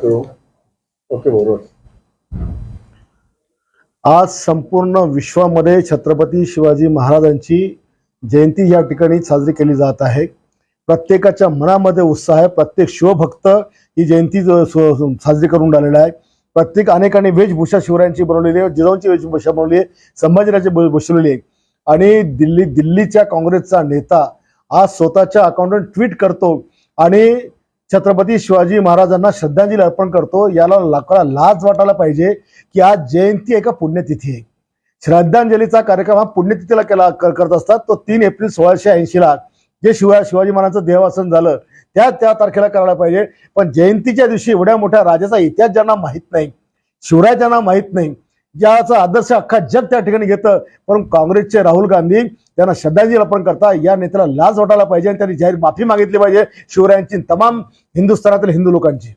Okay बरोबर। आज संपूर्ण विश्वामध्ये छत्रपती शिवाजी महाराजांची जयंती या ठिकाणी साजरी केली जात आहे। प्रत्येकाच्या मनामध्ये उत्साह आहे। प्रत्येक शिवभक्त ही जयंती साजरी करून राहिलेला आहे। प्रत्येक अनेकांनी वेशभूषा शिवरायांची बनवलेली आहे, जिजाऊंची वेशभूषा बनवली आहे, संभाजीराजे बसवलेली आहे। आणि दिल्लीच्या काँग्रेसचा नेता आज स्वतःच्या अकाउंटवर ट्विट करतो आणि छत्रपती शिवाजी महाराजांना श्रद्धांजली अर्पण करतो। याला लाज वाटायला पाहिजे की आज जयंती एका पुण्यतिथी आहे। श्रद्धांजलीचा कार्यक्रम हा पुण्यतिथीला करत असतात। तो 3 एप्रिल 1680 जे शिवाजी महाराजांचं देहावसन झालं त्या तारखेला करायला पाहिजे। पण जयंतीच्या दिवशी एवढ्या मोठ्या राजाचा इतिहास ज्यांना माहीत नाही, शिवराय ज्यांना माहीत नाही, ज्याचा आदर्श अख्खा जग त्या ठिकाणी घेतं, पण काँग्रेसचे राहुल गांधी त्यांना श्रद्धांजली अर्पण करता। या नेत्याला लाज वाटायला पाहिजे आणि त्यांनी जाहीर माफी मागितली पाहिजे शिवरायांची, तमाम हिंदुस्थानातील हिंदू लोकांची।